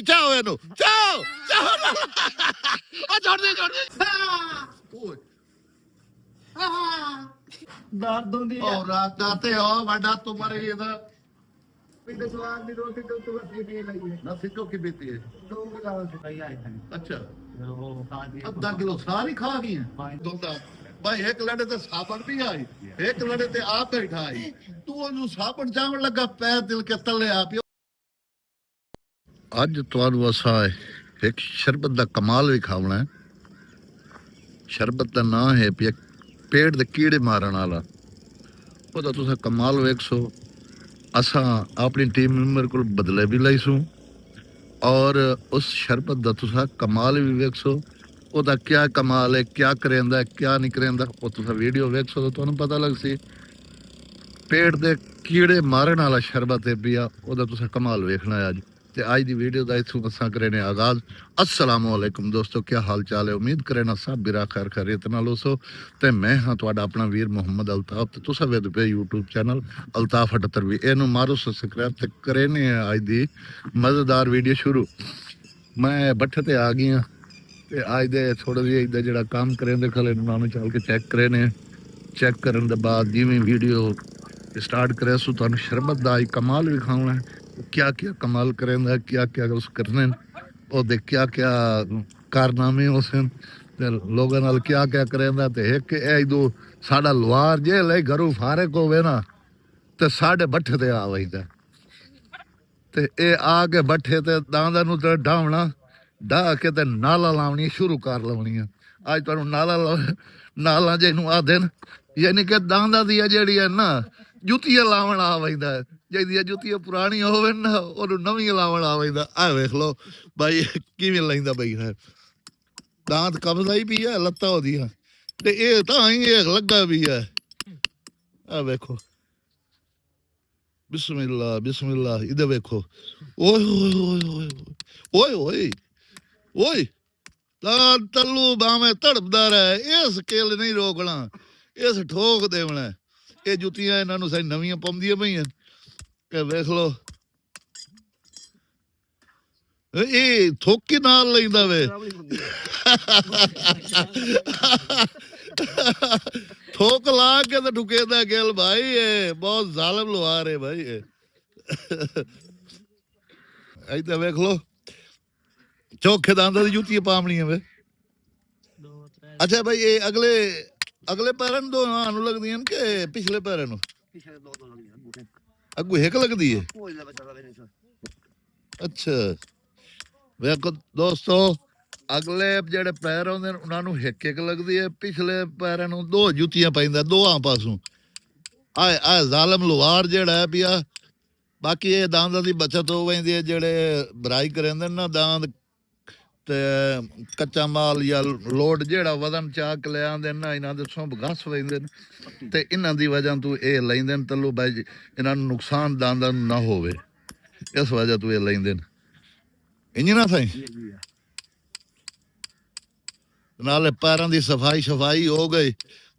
ਚਾਓ ਇਹਨੂੰ ਚਾਓ ਚਾਓ ਉਹ ਛੱਡ ਦੇ ਓਏ ਦਰਦ ਹੁੰਦੀ ਆ ਉਹ ਰਾਤਾ ਤੇ ਉਹ ਵੱਡਾ ਤੁਮਰ ਇਹਦਾ ਪਿੰਡ ਸਵਾਦ ਦੀ ਰੋਟੀ ਤੋਂ ਤੂੰ ਅੱਧੀ ਪੀ ਲਈ ਨਾ ਸਿੱਕੋ ਕੀ ਬੀਤੀ ਹੈ 2 ਕਿਲੋ ਸਫਾਈ ਆਈ ਥਾਂ ਅੱਛਾ ਉਹ ਖਾ ਕੇ ਅੱਧਾ ਕਿਲੋ ਸਾਰੀ ਖਾ ਗਈ ਦੋਦਾ ਭਾਈ ਇੱਕ ਲੜੇ ਤੇ ਸਾਬਣ ਵੀ ਆਈ ਇੱਕ ਲੜੇ ਤੇ ਆਪ ਬੈਠਾ ਆਈ ਤੂੰ ਉਹਨੂੰ ਸਾਬਣ ਚਾਵਣ ਲੱਗਾ ਪੈਰ ਦਿਲ ਕੇ ਤਲੇ ਆ ਪਿਓ ਅੱਜ ਤੁਹਾਨੂੰ ਅਸਾਂ ਇੱਕ ਸ਼ਰਬਤ ਦਾ ਕਮਾਲ ਵਿਖਾਉਣਾ ਹੈ ਸ਼ਰਬਤ ਦਾ ਨਾਂ ਹੈ पेट दे कीड़े मारन वाला ਉਹਦਾ ਤੁਸੀਂ कमाल वेखो असा अपनी टीम मेंबर को बदले भी लईसूं और उस शरबत का तुसा कमाल भी वेखो ਉਹਦਾ क्या कमाल है क्या करेंदा क्या नहीं करेंदा वो तुसा वीडियो वेखो तो तुहानू पता लग सी पेट दे कीड़े मारन वाला शरबत है पिया ਉਹਦਾ तुसा कमाल वेखना है अज ते आज दी वीडियो दा इथों असां करेने आगाज अस्सलाम वालेकुम दोस्तों क्या हाल चाल है उम्मीद करे ना सब बिरा खैर खैरियत नाल होसो ते मैं हां तुहाडा अपना वीर मोहम्मद अल्ताफ ते तुसां वेद पे यूट्यूब चैनल अल्ताफ 78 इहनू मारो सब्सक्राइब ते करेने आज दी मजेदार वीडियो शुरू मैं बट्ठे ते आ गई हां ते आज दे थोड़ा जिहा इदा जिहड़ा काम करेंदे खले नानू चल के चेक करेने चेक करन दे बाद जिवें वीडियो स्टार्ट करे सो तुहानू शरबत दा कमाल विखाउणा है क्या क्या कमाल करेंदा क्या क्या उस करने और क्या क्या कारनामे उस लोगों नाल क्या क्या करेंदा ते एक दो साडा लवार जे ले घरों फारिग होवे ना ते साडे बट्ठे ते आ वईदा ते ए आके बट्ठे ते दांदा नु ते ढावना ढा के ते नाला लावनी शुरू कर लवनी आज तुहानू नाला जेनू आदे यानी कि दांदा दी जेहड़ी है ना जुतियां लावण आ वईदा ਜਿਹਦੀਆਂ ਜੁੱਤੀਆਂ ਪੁਰਾਣੀਆਂ ਹੋਵੇ ਨਾ ਉਹਨੂੰ ਨਵੀਆਂ ਲਾਵਣ ਆ ਵੈਂਦਾ ਆ ਵੇਖ ਲੋ ਬਾਈ ਕਿਵੇਂ ਲੈਂਦਾ ਬਈ ਦਾਂਤ ਕਬਜ਼ਾ ਹੀ ਪਈ ਆ ਲੱਤਾਂ ਉਹਦੀਆਂ ਤੇ ਇਹ ਤਾਂ ਹੀ ਇਹ ਲੱਗਾ ਵੀ ਆ ਆ ਵੇਖੋ ਬਿਸਮਿਲ੍ਲਾ ਬਿਸਮਿਲ੍ਲਾ ਇਹਦੇ ਵੇਖੋ ਓਏ ਓਏ ਓਏ ਓਏ ਓਏ ਓਏ ਤਾਂ ਤੱਲੂ ਬਾਵੇਂ ਤੜਪਦਾ ਰਹੇ ਇਹ ਸਕੇਲ ਨਹੀਂ ਰੋਕਣਾ ਇਸ ਠੋਕ ਦੇਵਣਾ ਇਹ ਜੁੱਤੀਆਂ ਇਹਨਾਂ ਨੂੰ ਸਾਰੀ ਨਵੀਆਂ ਪਾਉਂਦੀਆਂ ਪਈਆਂ ਕਿ ਵੇਖ ਲੋ ਇਹ ਥੋਕੀ ਨਾਲ ਲੈਂਦਾ ਵੇ ਥੋਕ ਲਾ ਕੇ ਤੇ ਢੁਕੇਦਾ ਗਿਲ ਭਾਈ ਇਹ ਬਹੁਤ ਜ਼ਾਲਮ ਲੁਹਾਰ ਹੈ ਭਾਈ ਇਹ ਤਾਂ ਵੇਖ ਲੋ ਚੋਖੇ ਦੰਦਾਂ ਦੀ ਜੁੱਤੀਆਂ ਪਾਵਣੀਆਂ ਵੇ ਅੱਛਾ ਭਾਈ ਇਹ ਅਗਲੇ ਪੈਰਾਂ ਨੂੰ ਦੋਹਾਂ ਨੂੰ ਲੱਗਦੀਆਂ ਨੇ ਕਿ ਪਿਛਲੇ ਪੈਰਾਂ ਨੂੰ ਪਿਛਲੇ ਦੋ ਲੱਗਦੀਆਂ ਅੱਗੂ ਹਿੱਕ ਲੱਗਦੀ ਹੈ ਅੱਛਾ ਵੇਖੋ ਦੋਸਤੋ ਅਗਲੇ ਜਿਹੜੇ ਪੈਰ ਆਉਂਦੇ ਨੇ ਉਹਨਾਂ ਨੂੰ ਹਿੱਕ ਲੱਗਦੀ ਹੈ ਪਿਛਲੇ ਪੈਰਾਂ ਨੂੰ ਦੋ ਜੁੱਤੀਆਂ ਪੈਂਦਾ ਦੋਹਾਂ ਪਾਸੋਂ ਆ ਜ਼ਾਲਮ ਲੁਹਾਰ ਜਿਹੜਾ ਹੈ ਪਿਆ ਬਾਕੀ ਇਹ ਦਾਂਦਾਂ ਦੀ ਬਚਤ ਹੋ ਜਾਂਦੀ ਹੈ ਜਿਹੜੇ ਬਰਾਈ ਕਰਿੰਦੇ ਨਾ ਦਾਂਦ ਤੇ ਕੱਚਾ ਮਾਲ ਜਾਂ ਲੋਡ ਜਿਹੜਾ ਵਜ਼ਨ ਚਾਕ ਲੈ ਆਉਂਦੇ ਨਾ ਇਹਨਾਂ ਦੇ ਸੁੰਭ ਘਸ ਵੈਂਦੇ ਨੇ ਤੇ ਇਹਨਾਂ ਦੀ ਵਜ੍ਹਾ ਤੋਂ ਇਹ ਲੈਂਦੇ ਨੇ ਤੱਲੂ ਬਾਈ ਇਹਨਾਂ ਨੂੰ ਨੁਕਸਾਨ ਦਾਂਦਾਂ ਨੂੰ ਨਾ ਹੋਵੇ ਇਸ ਵਜ੍ਹਾ ਤੋਂ ਇਹ ਲੈਂਦੇ ਨੇ ਇੰਜ ਨਾ ਥਾਈ ਨਾਲੇ ਪੈਰਾਂ ਦੀ ਸਫਾਈ ਹੋ ਗਈ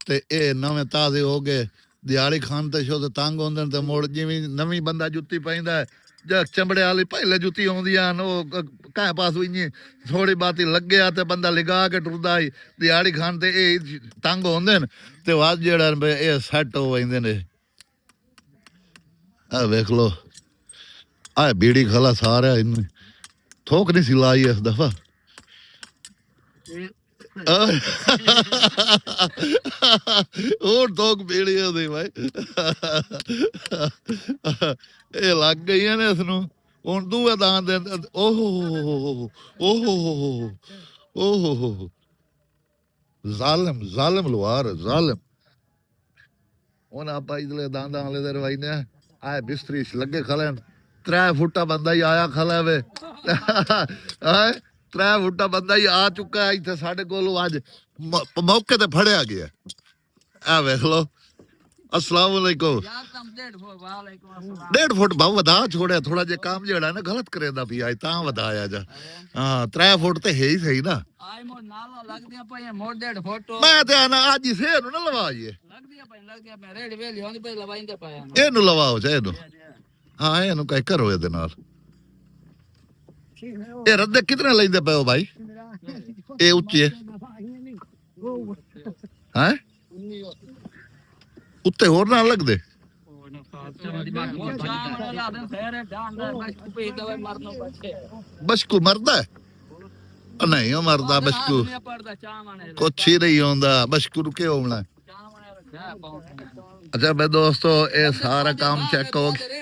ਤੇ ਇਹ ਨਵੇਂ ਤਾਜ਼ੇ ਹੋ ਗਏ ਦਿਹਾੜੀ ਖਾਣ ਤੇ ਸ਼ੋ ਤੇ ਤੰਗ ਹੁੰਦੇ ਨੇ ਤੇ ਮੁੜ ਜਿਵੇਂ ਨਵੀਂ ਬੰਦਾ ਜੁੱਤੀ ਪਾਈਂਦਾ ਜਾਂ ਚਮੜੇ ਵਾਲੀ ਪਹਿਲੇ ਜੁੱਤੀ ਆਉਂਦੀਆਂ ਉਹ ਕਾਹ ਪਾਸ ਹੋਈ ਥੋੜੀ ਬਾਤੀ ਲੱਗਿਆ ਤੇ ਬੰਦਾ ਲਿਗਾ ਕੇ ਟੁਰਦਾ ਹੀ ਦਿਹਾੜੀ ਖਾਣ ਤੇ ਇਹ ਤੰਗ ਹੁੰਦੇ ਨੇ ਤੇ ਬਾਅਦ ਜਿਹੜਾ ਇਹ ਸੈੱਟ ਹੋ ਜਾਂਦੇ ਨੇ ਆ ਵੇਖ ਲੋ ਆ ਬੀੜੀ ਖਲਾ ਸਾਰਾ ਇਹਨੂੰ ਥੋਕ ਨਹੀਂ ਸੀ ਲਾਈ ਇਸ ਦਫਾ ਹੋਰ ਥੋਕ ਬੀੜੀ ਉਹਦੀ ਭਾਈ ਇਹ ਲੱਗ ਗਈਆਂ ਨੇ ਇਸਨੂੰ ਹੁਣ ਦੂਏ ਦਾਨ ਦੇ ਓਹੋ ਓਹੋ ਜ਼ਾਲਮ ਲੁਹਾਰ ਜ਼ਾਲਮ ਹੁਣ ਆਪਾਂ ਇਧਰਲੇ ਦਾਂਦਾਂ ਵਾਲੇ ਦੇ ਰਵਾਈ ਨੇ ਆ ਬਿਸਤਰੀ ਲੱਗੇ ਖਲੇ 3 ਫੁੱਟਾ ਬੰਦਾ ਹੀ ਆਇਆ ਖਲਾ ਵੇ 3 ਫੁੱਟਾ ਬੰਦਾ ਹੀ ਆ ਚੁੱਕਾ ਇੱਥੇ ਸਾਡੇ ਕੋਲ ਅੱਜ ਮੌਕੇ ਤੇ ਫੜਿਆ ਗਿਆ ਆ ਵੇਖ ਲੋ अस्सलाम वालेकुम 1.5 फुट भाव वधा छोड़िया थोड़ा जे काम जेड़ा ना गलत करेंदा पी आज ता वधाया जा हां 3 फुट ते है ही सही ना ਆਈ ਮੋ ਨਾਲਾ ਲੱਗਦੀਆਂ ਪਈਆਂ ਮੋੜ 1.5 ਫੁੱਟ ਮੈਂ ਤੇ ਨਾ ਅੱਜ ਹੀ ਫੇਰ ਨੂੰ ਨਾ ਲਵਾਈਏ ਲੱਗਦੀਆਂ ਪਈਆਂ ਰੇਡ ਵੇਲੀ ਹੁੰਦੀ ਪਈ ਲਵਾਈਂਦੇ ਪਾਇਆ ਇਹਨੂੰ ਲਵਾਓ ਚਾਹੇ ਇਹਨੂੰ ਹਾਂ ਇਹਨੂੰ ਕਹਿ ਕਰੋ ਇਹਦੇ ਨਾਲ ਇਹ ਰੱਦੇ ਕਿਤਨੇ ਲੈਂਦੇ ਪਏ ਹੋ ਭਾਈ ਇਹ ਉੱਚੇ ਹੈ ਉੱਤੇ ਹੋਰ ਨਾਲ ਲੱਗਦੇ ਬਸ਼ਕੂ ਮਰਦਾ ਹੈ? ਨਹੀਂ ਉਹ ਮਰਦਾ ਬਸ਼ਕੂ ਕੁਛ ਹੀ ਨਹੀਂ ਹੁੰਦਾ ਬਸ਼ਕੂ ਨੂੰ ਕਿਉਂ ਹੋਣਾ ਅੱਛਾ ਮੈਂ ਦੋਸਤੋ ਇਹ ਸਾਰਾ ਕੰਮ ਚੈੱਕ ਹੋ ਗਿਆ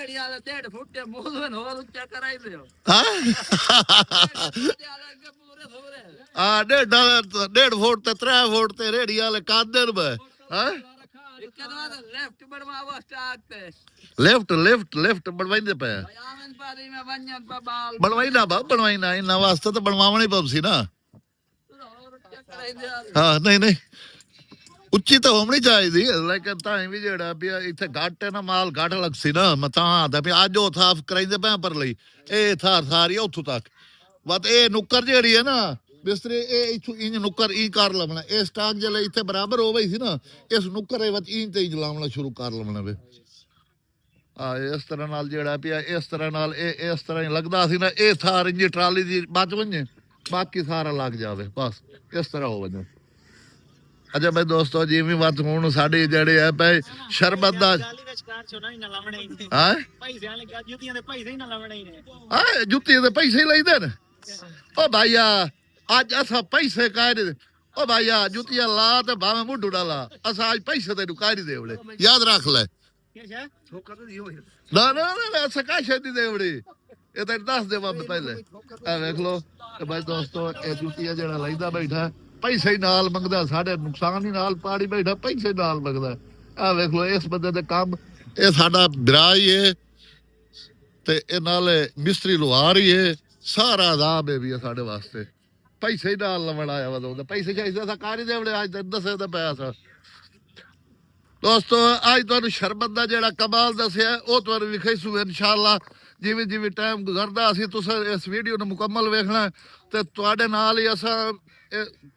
ਹਾਂ ਡੇਢ ਫੁੱਟ ਤੇ 3 ਫੁੱਟ ਤੇ ਰੇੜੀ ਵਾਲੇ ਕਾਦੇ ਰੁਪਏ ਹਾਂ ਲਿਫਟ ਬਣਵਾਈਂਦੇ ਪਏ ਬਣਵਾਈਨਾ ਇਹਨਾਂ ਵਾਸਤੇ ਤਾਂ ਬਣਵਾਉਣੀ ਪਊ ਨਾ ਹਾਂ ਨਹੀਂ ਉੱਚੀ ਤਾਂ ਹੋਣੀ ਚਾਹੀਦੀ ਲੇਕਿਨ ਤਾਂ ਵੀ ਜਿਹੜਾ ਵੀ ਇੱਥੇ ਘੱਟ ਹੈ ਨਾ ਮਾਲ ਘੱਟ ਲੱਗ ਸੀ ਨਾ ਮੈਂ ਤਾਂ ਆਦਾ ਵੀ ਅੱਜ ਉਹ ਸਾਫ ਕਰਾਈਂਦੇ ਪਏ ਪਰ ਲਈ ਇਹ ਥਾਰ ਸਾਰੀ ਉੱਥੋਂ ਤੱਕ ਬਸ ਇਹ ਨੁੱਕਰ ਜਿਹੜੀ ਹੈ ਨਾ ਬਿਸਤਰੇ ਇਹ ਇੱਥੋਂ ਇੰਜ ਨੁੱਕਰ ਹੀ ਕਰ ਲਵਣਾ ਇਹ ਸਟਾਕ ਜਿਹੜੇ ਇੱਥੇ ਬਰਾਬਰ ਹੋ ਗਈ ਸੀ ਨਾ ਇਸ ਨੁੱਕਰ ਵਿੱਚ ਇੰਜ ਤੇ ਹੀ ਜਲਾਉਣਾ ਸ਼ੁਰੂ ਕਰ ਲਵਣਾ ਵੇ ਆ ਇਸ ਤਰ੍ਹਾਂ ਨਾਲ ਜਿਹੜਾ ਪਿਆ ਇਸ ਤਰ੍ਹਾਂ ਨਾਲ ਇਹ ਇਸ ਤਰ੍ਹਾਂ ਹੀ ਲੱਗਦਾ ਸੀ ਨਾ ਇਹ ਥਾਰ ਇੰਜ ਟਰਾਲੀ ਦੀ ਬਚ ਵੰਜੇ ਬਾਕੀ ਸਾਰਾ ਲੱਗ ਜਾਵੇ ਬਸ ਇਸ ਤਰ੍ਹਾਂ ਹੋ ਵਜੇ ਅੱਛਾ ਬਈ ਦੋਸਤੋ ਜਿਵੇਂ ਬਾਤ ਹੁਣ ਸਾਡੇ ਜਿਹੜੇ ਆ ਪਏ ਸ਼ਰਬਤ ਦਾ ਹਾਂ ਜੁੱਤੀਆਂ ਦੇ ਪੈਸੇ ਲੈਂਦੇ ਨੇ ਓ ਭਾਈਆ ਅੱਜ ਅਸਾਂ ਪੈਸੇ ਕਾਇਦੇ ਓ ਭਾਈਆ ਜੁੱਤੀਆਂ ਲਾ ਤੇ ਭਾਵੇਂ ਮੁੱਢੂ ਲਾ ਅਸਾਂ ਅੱਜ ਪੈਸੇ ਤੈਨੂੰ ਕਾਇਦੇ ਦੇਵੜੇ ਯਾਦ ਰੱਖ ਲੈ ਨਾ ਅਸਾਂ ਕਾਇਦੇ ਦੀ ਦੇਵੜੇ ਇਹ ਤਾਂ ਦੱਸ ਦੇਵਾਂ ਪਹਿਲੇ ਆ ਵੇਖ ਲੋ ਤੇ ਬਈ ਦੋਸਤੋ ਇਹ ਜੁੱਤੀਆਂ ਜਿਹੜਾ ਲੈਂਦਾ ਬੈਠਾ ਪੈਸੇ ਨਾਲ ਮੰਗਦਾ ਸਾਡੇ ਨੁਕਸਾਨ ਹੀ ਨਾਲ ਪਾੜੀ ਬੈਠਾ ਪੈਸੇ ਨਾਲ ਮੰਗਦਾ ਆ ਵੇਖ ਲੋ ਇਸ ਬੰਦੇ ਦੇ ਕੰਮ ਇਹ ਸਾਡਾ ਵਿਰਾਜ ਹੀ ਹੈ ਤੇ ਇਹ ਨਾਲ ਮਿਸਤਰੀ ਲੁਹਾਰ ਹੀ ਹੈ ਸਾਰਾ ਆਜ਼ਾਬ ਹੈ ਵੀ ਸਾਡੇ ਵਾਸਤੇ ਪੈਸੇ ਨਾਲ ਲਵਣ ਆਇਆ ਵਾ ਪੈਸੇ ਚਾਹੀਦੇ ਤਾਂ ਕਾਰ ਹੀ ਦੇਵੜੇ ਅੱਜ ਦੱਸੇ ਤਾਂ ਪਿਆ ਸਾ ਦੋਸਤੋ ਅੱਜ ਤੁਹਾਨੂੰ ਸ਼ਰਬਤ ਦਾ ਜਿਹੜਾ ਕਮਾਲ ਦੱਸਿਆ ਉਹ ਤੁਹਾਨੂੰ ਵਿਖਾਈਸੂ ਇਨਸ਼ਾਅੱਲਾ ਜਿਵੇਂ ਜਿਵੇਂ ਟਾਈਮ ਗੁਜ਼ਰਦਾ ਅਸੀਂ ਤੁਸੀਂ ਇਸ ਵੀਡੀਓ ਨੂੰ ਮੁਕੰਮਲ ਵੇਖਣਾ ਤੇ ਤੁਹਾਡੇ ਨਾਲ ਹੀ ਅਸਾਂ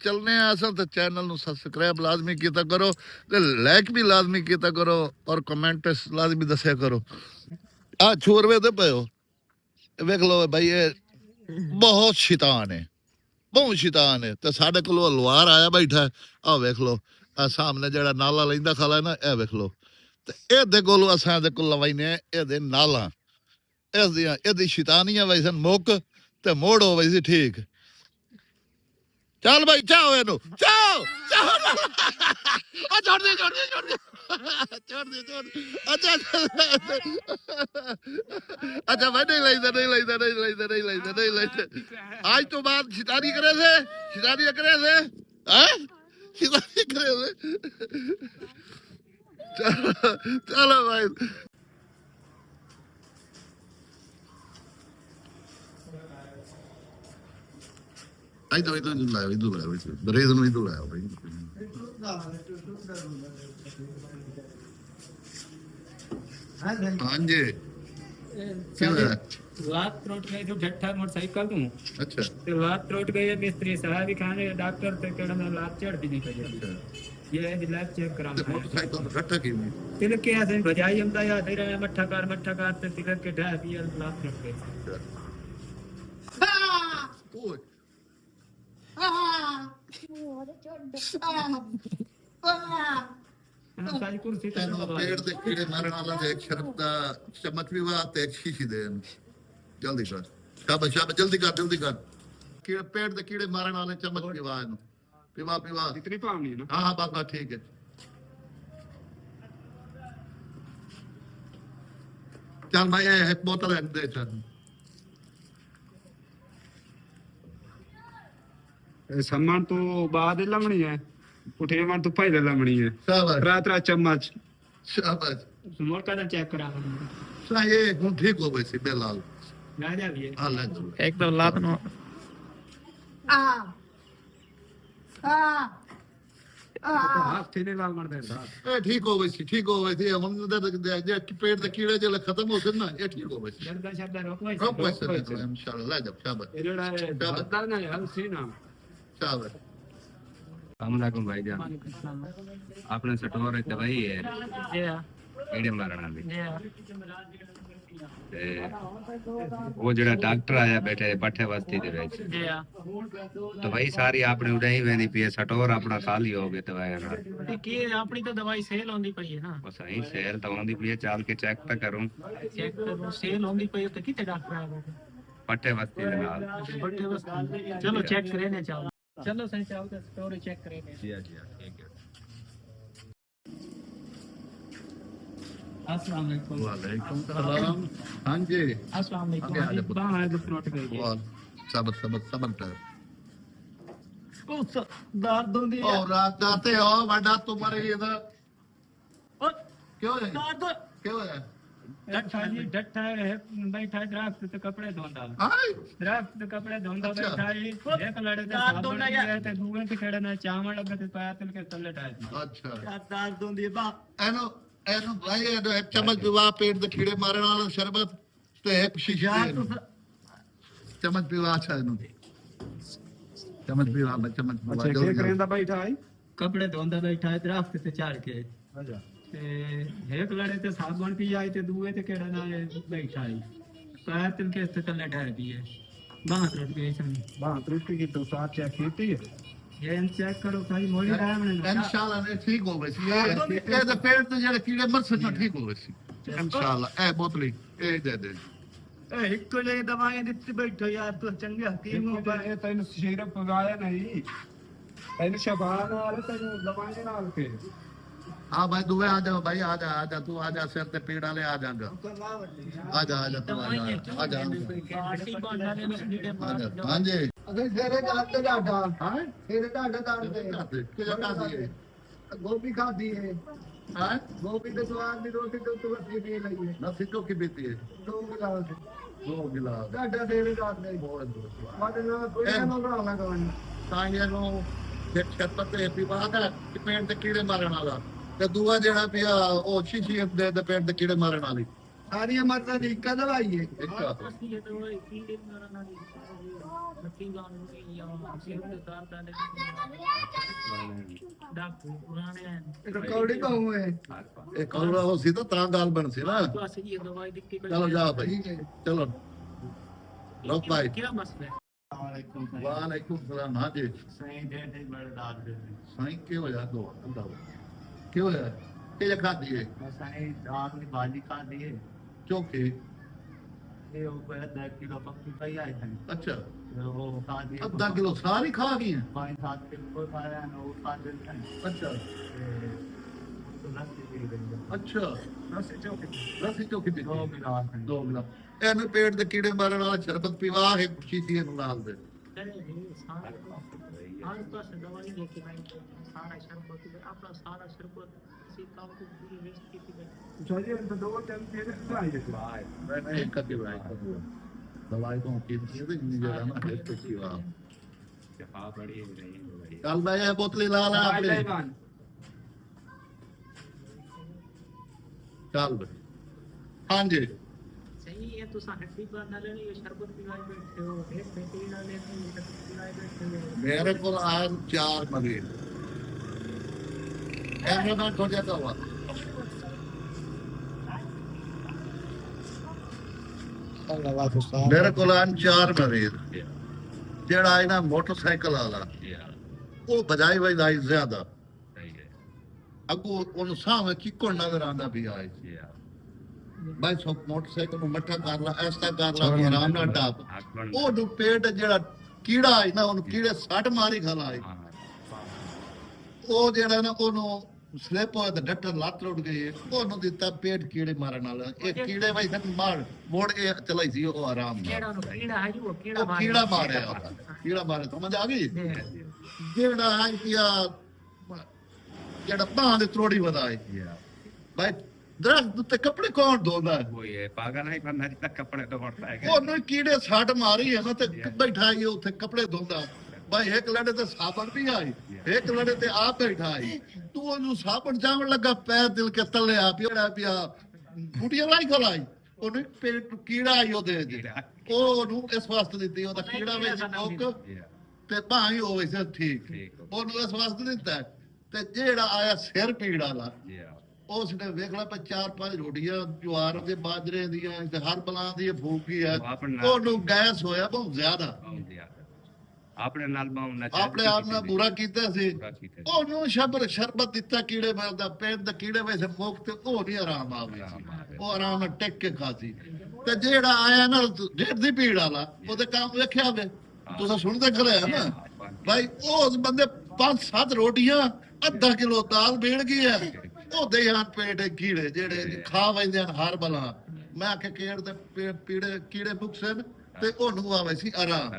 ਚੱਲਨੇ ਆ ਅਸਾਂ ਤੇ ਚੈਨਲ ਨੂੰ ਸਬਸਕ੍ਰਾਈਬ ਲਾਜ਼ਮੀ ਕੀਤਾ ਕਰੋ ਤੇ ਲਾਈਕ ਵੀ ਲਾਜ਼ਮੀ ਕੀਤਾ ਕਰੋ ਔਰ ਕਮੈਂਟ ਲਾਜ਼ਮੀ ਦੱਸਿਆ ਕਰੋ ਆ ਛੋਰਵੇ ਤੇ ਪਇਓ ਵੇਖ ਲਓ ਭਾਈ ਇਹ ਬਹੁਤ ਸ਼ੈਤਾਨ ਹੈ ਤੇ ਸਾਡੇ ਕੋਲ ਲੁਹਾਰ ਆਇਆ ਬੈਠਾ ਆ ਵੇਖ ਲਓ ਆ ਸਾਹਮਣੇ ਜਿਹੜਾ ਨਾਲਾ ਲੈਂਦਾ ਖਾਲਾ ਨਾ ਇਹ ਵੇਖ ਲਓ ਤੇ ਇਹਦੇ ਕੋਲ ਅਸਾਂ ਦੇ ਕੋਲ ਲਵਾਈਨੇ ਇਹਦੇ ਨਾਲਾਂ ਇਸ ਦੀਆਂ ਇਹਦੀ ਸ਼ੈਤਾਨੀਆਂ ਵੈਸੇ ਮੁੱਕ ਤੇ ਮੋੜ ਹੋਵੇ ਸੀ ਠੀਕ ਚੱਲ ਭਾਈ ਚਾਓ ਇਹਨੂੰ ਚਾਓ ਆ ਛੋੜ ਦੇ ਅੱਛਾ ਮੈਂ ਨਹੀਂ ਲੈਂਦਾ ਅੱਜ ਤੋਂ ਬਾਅਦ ਸ਼ੈਤਾਨੀ ਕਰੇ ਸੇ ਚਲੋ ਭਾਈ ਇਧਰ ਦਰੇਜ਼ ਨੂੰ ਇਧਰ ਲਾਇਆ ਭਾਈ ਹਾਂਜੀ लात त्रोट गई तो झट्ठा मोटरसाइकिल तू अच्छा तो लात त्रोट गई है मिस्त्री साहब भी खाने डॉक्टर ते कहना मैं लात चढ़ भी नहीं करी ये है लात चेक कराना मोटरसाइकिल रट्टा की तिलक के ऐसे बजाई हमदा या दे रहा मट्ठा कार ते तिलक के ढा भी लात त्रोट गई ओए सारी कुर्सी ते पेड़ ਦੇ ਕੀੜੇ ਮਾਰਨ ਵਾਲਾ ਤੇ ਸ਼ਰਬ ਦਾ ਚਮਚ ਵੀ ਵਾ ਤੇ ਸ਼ੀਸ਼ੀ ਦੇ ਜਲਦੀ ਕਰ ਸ਼ਾਬਾਸ਼ ਜਲਦੀ ਕਰ ਕੀੜੇ ਪੇੜ ਦੇ ਕੀੜੇ ਮਾਰਨ ਵਾਲੇ ਚਮਚ ਵੀ ਵਾ ਇਹਨੂੰ ਪੀਵਾ इतनी तो आमनी ना ਹਾਂ ਬਾਬਾ ਠੀਕ ਹੈ ਚੱਲ ਮੈਂ ਇਹ ਬੋਤਲ ਦੇ ਚੱਲ सम्मान तो बाद लमणी है पुठे मान तो पहले लमणी है ਸ਼ਾਬਾਸ਼ रात चम्मच ਸ਼ਾਬਾਸ਼ मोर का चेक करा ਸਹੀ ਹੁਣ ਠੀਕ ਹੋ ਗਈ ਸੀ ਬੇਲਾਲ ना जा भी ਆ ਲੈ एक तो लात नो हाथ थे ने लाल मार दे ਇਹ ਠੀਕ ਹੋ ਗਈ ਸੀ ਹੁਣ ਦੇ ਪੇਟ ਦੇ ਕੀੜੇ ਜਿਹੜੇ ਖਤਮ ਹੋ ਗਏ ਨਾ ਇਹ ਠੀਕ ਹੋ ਗਈ ਸੀ जल्दा शब्द रोको ਰੋਕ ਵੈਸੇ ਇਨਸ਼ਾਅੱਲਾ ਜਬ ਸ਼ਾਬਾਸ਼ ये जोड़ा बदल ना हल सी ना ਸ਼ਾਬਾਸ਼ अस्सलामुअलैकुम भाईजान अपने स्टोर है भाई है ये कीड़े मारना भी ਤੇ ਉਹ ਜਿਹੜਾ ਡਾਕਟਰ ਆਇਆ ਬੈਠੇ ਪੱਠੇ ਬਸਤੀ ਦੇ ਵਿੱਚ ਜੀ ਆ ਦਵਾਈ ਸਾਰੀ ਆਪਣੀ ਉਡਾਈ ਵੇਂਦੀ ਪਈ ਹੈ ਸਟੋਰ ਆਪਣਾ ਖਾਲੀ ਹੋ ਗਿਆ ਦਵਾਈਆਂ ਨਾਲ ਤੇ ਕੀ ਆਪਣੀ ਤਾਂ ਦਵਾਈ ਸੇਲ ਹੁੰਦੀ ਪਈ ਹੈ ਨਾ ਉਹ ਸਹੀ ਸੇਲ ਤਾਂ ਆਉਂਦੀ ਪਈ ਹੈ ਚੱਲ ਕੇ ਚੈੱਕ ਤਾਂ ਕਰੂੰ ਚੈੱਕ ਕਰੋ ਸੇਲ ਹੁੰਦੀ ਪਈ ਹੈ ਤੇ ਕਿੱਥੇ ਡਾਕਟਰ ਆਇਆ ਪੱਠੇ ਬਸਤੀ ਦੇ ਨਾਲ ਬੜੇ ਬਸ ਚਲੋ ਚੈੱਕ ਕਰੇ ਨੇ ਚਾਲ ਚਲੋ ਸਹੀ ਚਾਲ ਦਾ ਸਟੋਰੀ ਚੈੱਕ ਕਰੇ ਨੇ ਜੀ ਜੀ ਠੀਕ ਹੈ अस्सलाम वालेकुम वालेकुम सलाम हाँ जी अस्सलाम आगे आ वालेकुम जाओ। बाहर आगे फ्रंट गई वाह सबर सबर सबर कर उस दर्द होंदी है और रात जाते हो बड़ा तुम्हारे इधर और क्यों है दर्द क्यों है डट्टा है बैठा दरख्त ते कपड़े धोंदा हाय दरख्त ते कपड़े धोंदा अच्छा। बैठा है एक लड़े ते साबुन ते दूए ते खड़े ना चावल लगे ते पैर तल के तले टाइट अच्छा दर्द होंदी है बा ਇਹਨੂੰ ਇਹਨੂੰ ਭਾਈ ਇਹਨੂੰ ਇੱਕ ਚਮਚ ਪੀਵਾ ਪੇਟ ਦੇ ਕੀੜੇ ਮਾਰਨ ਵਾਲਾ ਸ਼ਰਬਤ ਤੇ ਇੱਕ ਸ਼ੀਸ਼ਾ ਚਮਚ ਪੀਵਾ ਅੱਛਾ ਇਹਨੂੰ ਚਮਚ ਪੀਵਾ ਚਮਚ ਪੀਵਾ ਅੱਛਾ ਕੀ ਕਰੇਂਦਾ ਬੈਠਾ ਹੈ कपड़े धोंदा बैठा है दरख्त ते चढ़ के ਅੱਛਾ ते एक लड़े ते साबुन पी आए ते दूए ते केड़ा ना बैठा है पैर तल के तले टाइट है बांह टूट गई सनी ਬਾਹ ਤ੍ਰਿਸ਼ਟੀ ਕੀ ਤੂੰ ਸਾਥ ਚੈੱਕ ਕੀਤੀ ਹੈ ये चेक करो भाई मोड़ी टाइम ने ਇਨਸ਼ਾਅੱਲਾ ਇਹ ਠੀਕ ਹੋਵੇ ਸੀ ਇਹ ਤਾਂ ਪੇਟ ਤੇ ਜਿਹੜੇ ਕੀੜੇ ਮਰ ਸਨ ਠੀਕ ਹੋਵੇ ਸੀ ਇਨਸ਼ਾਅੱਲਾ ਇਹ ਬੋਤਲੀ ਇਹ ਦੇ ਦੇ ए एक ले दवाई दित्ती बैठो यार तू चंगे हकीम हो गए ਇਹ ਤੈਨੂੰ ਸ਼ੇਰ ਪਗਾਇਆ ਨਹੀਂ ਤੈਨੂੰ ਸ਼ਬਾਨ ਨਾਲ ਤੈਨੂੰ ਦਵਾਈ ਨਾਲ ਕੇ हाँ भाई दुबे आ जाओ भाई आ जा तू आ जा सिर ते पीड़ वाले आ जाएगा आ जा तू आ जा पार्टी बनना ने नीचे हाँ जी ਅਗੇ ਤੇਰੇ ਘਰ ਤੇ ਡਾਡਾ हाँ ਤੇਰੇ ਡਾਡਾ ਦਾਂਦੇ किलो का दिए ਗੋਭੀ ਖਾਦੀ ਹੈ हाँ ਗੋਭੀ ਦੇ ਸਵਾਦ ਦੀ ਰੋਟੀ ਤੇ ਤੂੰ ਵਸੀ ਪੀ ਲਈ ਹੈ ना सिक्को की बीती है 2 ਗਿਲਾਸ 2 गिलास ਡਾਡਾ ਤੇਰੇ ਘਰ ਦੇ ਮਾਡੇ ਨਾਲ ਕੋਈ ਨਾ ਬਣਾਉਣਾ ਕਵਨ ਸਾਈਆਂ ਨੂੰ ਇੱਕ ਛੱਤ ਤੇ ਪੀਵਾਦਾ ਕਿ ਪੇਟ ਤੇ ਕੀੜੇ ਮਾਰਨ ਵਾਲਾ ਤੇ ਦੂਆ ਜਿਹੜਾ ਪਿਆ ਉਹ ਸ਼ੀਸ਼ੀ ਦੇ ਪੇਟ ਤੇ ਕੀੜੇ ਮਾਰਨ ਵਾਲੀ ਸਾਰੀਆਂ ਮਰਦਾਂ ਦੀ ਇੱਕ ਦਵਾਈ ਹੈ ਇੱਕ ये तो वही कीड़े मारना नहीं मट्टी गान हुई या सिर पे तार ताने डॉक्टर पुराने हैं ਰਿਕਾਰਡਿੰਗ ਕਹੂੰ ਹੈ ਇਹ ਕੌੜਾ ਹੋ ਸੀ ਤਾਂ ਗੱਲ ਬਣ ਸੀ ਨਾ बस ये दवाई दिख के ਚਲੋ ਜਾ ਭਾਈ ਠੀਕ ਹੈ ਚਲੋ ਲੋ ਭਾਈ क्या मसला है ਵਾਲੇਕੁਮ ਸਲਾਮ ਹਾਂ ਜੀ सही दे दे बड़े दाद दे ਸਾਈਂ ਕੀ ਹੋਇਆ ਦੋ ਅੰਦਾ ਕੀ ਹੋਇਆ ਕੀ ਖਾਦੀ ਹੈ सही दाद में भाजी खा दिए ਚੋਕੇ ये ऊपर 10 किलो पक्की पाई आई थी ਅੱਛਾ वो खा दिए ਅੱਧਾ ਕਿਲੋ ਸਾਰੀ ਖਾ ਗਈ ਹੈ पानी 7 किलो खाया ना वो खा देते हैं ਅੱਛਾ तो लस्सी पी गई ਅੱਛਾ ਅਸੀਂ ਚੋਕੇ ਰਸੀ ਚੋਕੀ ਪੀ दो गिलास हैं ਦੋ ਗਲਾ ਇਹਨੂੰ ਪੇਟ ਦੇ ਕੀੜੇ ਮਾਰਨ ਵਾਲਾ ਸ਼ਰਬਤ ਪੀਵਾ ਹੈ ਸ਼ੀਸ਼ੀ ਨੂੰ ਨਾਲ ਦੇ आज तो दवाई लेके मैं सारा शरबत अपना सारा शरबत इसी काम को पूरी वेस्ट की थी ਜੋਜੀ ਤਾਂ ਦੋ ਟਾਈਮ ਤੇ ਦਵਾਈ ਹੈ ਮੈਂ ਇੱਕ ਅੱਗੇ ਵਾਈ ਦਵਾਈ ਤੋਂ ਕੀ ਸੀ ਤੇ ਜਿਹੜਾ ਨਾ ਇਹ ਤੇ ਕੀ ਵਾ ਜਫਾ ਬੜੀ ਹੋ ਰਹੀ ਹੈ ਬੜੀ ਕੱਲ ਮੈਂ ਇਹ ਬੋਤਲੀ ਲਾ ਲਾ ਆਪਣੇ ਚੱਲ ਬਈ। ਹਾਂਜੀ सही है तो हड्डी पर ना लेनी ये शरबत पिलाए बैठे हो एक बेटी ना लेनी ये शरबत पिलाए बैठे हो ਮੇਰੇ ਕੋਲ ਆਏ 4 ਮਰੀਜ਼ ਇਹਨਾਂ ਦਾ ਖੋਜਿਆ ਤਾਂ ਵਾ ਮੇਰੇ ਕੋਲ ਆਏ 4 ਮਰੀਜ਼ ਜਿਹੜਾ ਇਹਨਾਂ ਮੋਟਰਸਾਈਕਲ ਵਾਲਾ ਉਹ ਬਜਾਈ ਵਜਾਈ ਜ਼ਿਆਦਾ ਸਹੀ ਹੈ ਅੱਗੋਂ ਉਹਨੂੰ ਸਾਹਮਣੇ ਕਿੱਕੋ ਨਜ਼ਰ ਆਉਂਦਾ ਵੀ ਆਏ ਬਾਈ ਸੋ ਮੋਟਰਸਾਈਕਲ ਨੂੰ ਮੱਠਾ ਕਰ ਲਾ ਐਸਾ ਕਰ ਲਾ ਕਿ ਆਰਾਮ ਨਾਲ ਟਾਪ ਉਹ ਨੂੰ ਪੇਟ ਜਿਹੜਾ ਕੀੜਾ ਹੈ ਨਾ ਉਹਨੂੰ ਕੀੜੇ ਸੱਟ ਮਾਰੀ ਖਲਾਏ ਉਹ ਜਿਹੜਾ ਨਾ ਉਹਨੂੰ ਸਲਿਪ ਹੋਇਆ ਤਾਂ ਡੱਟਰ ਲੱਤ ਲੁੱਟ ਗਈ ਉਹਨੂੰ ਦਿੱਤਾ ਪੇਟ ਕੀੜੇ ਮਾਰਨ ਵਾਲਾ ਇਹ ਕੀੜੇ ਬਾਈ ਸੱਟ ਮਾਰ ਮੋੜ ਕੇ ਚਲਾਈ ਸੀ ਉਹ ਆਰਾਮ ਨਾਲ केड़ा नु कीड़ा है वो कीड़ा ਉਹ ਕੀੜਾ ਮਾਰਿਆ ਉਹਦਾ। ਕੀੜਾ ਮਾਰਿਆ ਸਮਝ ਆ ਗਈ ਜਿਹੜਾ ਹੈ ਕਿ ਜਿਹੜਾ ਬਾਹਾਂ ਦੇ ਤਰੋੜੀ ਵਧਾਏ ਬਾਈ ਦਰਖਤ ਉੱਤੇ ਕੱਪੜੇ ਕੌਣ ਧੋਂਦਾ ਹੈ? ਉਹ ਇਹ ਪਾਗਲ ਨਹੀਂ ਬੰਦਾ ਜਿੱਦਾਂ ਕੱਪੜੇ ਤੋਂ ਵੜਦਾ ਹੈ ਉਹਨੂੰ ਕੀੜੇ ਸੱਟ ਮਾਰੀ ਹੈ ਨਾ ਤੇ ਬੈਠਾ ਹੀ ਉੱਥੇ ਕੱਪੜੇ ਧੋਂਦਾ ਭਾਈ ਇੱਕ ਲੜੇ ਤੇ ਸਾਬਣ ਵੀ ਆਈ ਇੱਕ ਲੜੇ ਤੇ ਆ ਬੈਠਾ ਆਈ ਤੂੰ ਉਹਨੂੰ ਸਾਬਣ ਜਾਵਣ ਲੱਗਾ ਪੈਰ ਦਿਲ ਕੇ ਤਲੇ ਆ ਪਿਆ ਬੁਟੀਆਂ ਲਾਈ ਖਲਾਈ ਉਹਨੂੰ ਪੇਟ ਨੂੰ ਕੀੜਾ ਆਈ ਉਹਦੇ ਚ ਉਹਨੂੰ ਇਸ ਵਾਸਤੇ ਦਿੱਤੀ ਉਹਦਾ ਕੀੜਾ ਵਿੱਚ ਮੁੱਕ ਤੇ ਭਾਈ ਹੋਵੇ ਸੀ ਠੀਕ ਉਹਨੂੰ ਇਸ ਵਾਸਤੇ ਦਿੱਤਾ ਤੇ ਜਿਹੜਾ ਆਇਆ ਸਿਰ ਪੀੜ ਵਾਲਾ ਉਸਨੇ ਵੇਖ ਲਾ ਪਾ 4-5 ਰੋਟੀਆਂ ਜਵਾਰ ਦੇ ਬਾਜਰੇ ਦੀਆਂ ਤੇ ਹਰ ਬਲਾਂ ਦੀ ਫੂਕੀ ਆ, ਉਹਨੂੰ ਗੈਸ ਹੋਇਆ ਬਹੁਤ ਜ਼ਿਆਦਾ, ਆਪਣੇ ਨਾਲ ਬਾਉਂ ਆਪਣੇ ਆਪ ਨਾਲ ਬੁਰਾ ਕੀਤਾ ਸੀ। ਉਹਨੂੰ ਸ਼ਰਬਤ ਦਿੱਤਾ ਕੀੜੇ ਮਾਰਦਾ, ਪੇਟ ਦੇ ਕੀੜੇ ਵੈਸੇ ਮੁਕਤ, ਉਹ ਨਹੀਂ ਆਰਾਮ ਆਵੇ, ਉਹ ਆਰਾਮ ਨਾਲ ਟਿਕ ਕੇ ਖਾਸੀ। ਤੇ ਜਿਹੜਾ ਆਇਆ ਨਾ ਢਿੱਡ ਦੀ ਪੀੜ ਵਾਲਾ, ਉਹਦੇ ਕੰਮ ਵੇਖਿਆ ਵੇ ਤੁਸੀਂ ਸੁਣਦੇ ਖੜੇ ਆ ਨਾ ਭਾਈ, ਉਸ ਬੰਦੇ 5-7 ਰੋਟੀਆਂ ਅੱਧਾ ਕਿਲੋ ਦਾਲ ਬੇੜ ਗਈ ਹੈ, ਉਹਦੇ ਹਨ ਪੇਟ ਕੀੜੇ ਜਿਹੜੇ ਖਾ ਵੈਂਦੇ ਹਨ ਹਰ ਬਲਾ। ਮੈਂ ਆਖਿਆ ਕੀੜ ਦੇ ਪੀੜੇ ਕੀੜੇ ਭੁੱਖੇ ਤੇ ਉਹਨੂੰ ਆਵੇ ਸੀ ਆਰਾਮ,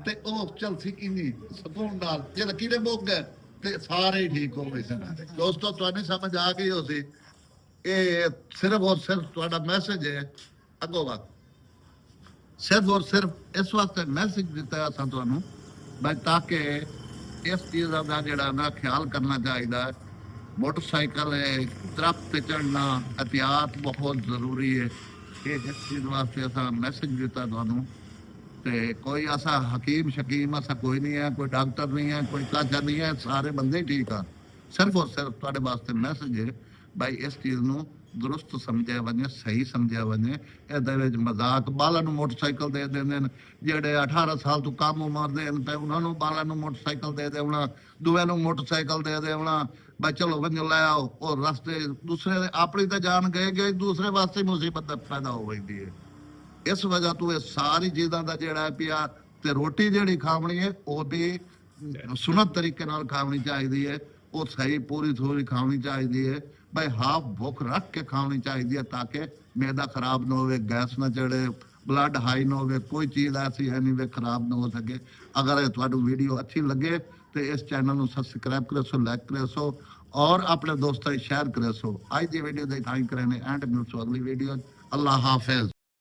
ਤੇ ਉਹ ਚਲ ਸੀ ਕਿੰਨੀ ਸਕੂਨ ਨਾਲ ਜਦ ਕੀੜੇ ਮੁੱਕ ਗਏ ਤੇ ਸਾਰੇ ਹੀ ਠੀਕ ਹੋ ਗਏ ਸਨ। ਦੋਸਤੋ ਤੁਹਾਨੂੰ ਸਮਝ ਆ ਗਈ ਹੋਸੀ, ਇਹ ਸਿਰਫ ਔਰ ਸਿਰਫ ਤੁਹਾਡਾ ਮੈਸੇਜ ਹੈ ਅੱਗੋਂ ਵਾ, ਸਿਰਫ ਔਰ ਸਿਰਫ ਇਸ ਵਾਸਤੇ ਮੈਸੇਜ ਦਿੱਤਾ ਅਸਾਂ ਤੁਹਾਨੂੰ ਬਈ ਤਾਂ ਕਿ ਇਸ ਚੀਜ਼ ਦਾ ਜਿਹੜਾ ਨਾ ਖਿਆਲ ਕਰਨਾ ਚਾਹੀਦਾ ਹੈ। मोटरसाइकिल है, दरख्त पे चढ़ना, एहतियात बहुत जरूरी है। ये इस चीज वास्ते असा मैसेज दिता थानू। ते कोई ऐसा हकीम शकीम ऐसा कोई नहीं है, कोई डॉक्टर नहीं है, कोई काजा नहीं है, सारे बंदे ही ठीक है। सिर्फ और सिर्फ तुहाडे वास्ते मैसेज है भाई इस चीज नू दुरुस्त समझिया वने, सही समझिया वने। इहदे विच मजाक बालां नू मोटरसाइकिल दे देंदे ने, जेहड़े 18 साल तो कम उमर दे ने ते उन्हां नू बालां नू मोटरसाइकिल दे देवना, दूए नू मोटरसाइकिल दे देवना भाई चलो वंज लै आओ, और रस्ते दूसरे अपनी तो जान गए दूसरे वास्ते मुसीबत पैदा हो गई है। इस वजह तो ये सारी चीज़ों का जोड़ा पिया ते रोटी जी खावनी है वो भी सुनत तरीके नाल खावनी चाहिए है, वो सही पूरी थोड़ी खावनी चाहिए है भाई, हाफ भुख रख के खावनी चाहिए है ताकि मैदा खराब ना हो, गैस ना चढ़े, ब्लड हाई ना हो, कोई चीज़ ऐसी है नहीं वे खराब ना हो सके। अगर तुहानू वीडियो अच्छी लगे तो इस चैनल को सबसक्राइब करे सो, लाइक करे सो और अपने दोस्तों शेयर करे सो। आज की वीडियो देखा करें एंड मिलसो अगली वीडियो। अल्लाह हाफिज।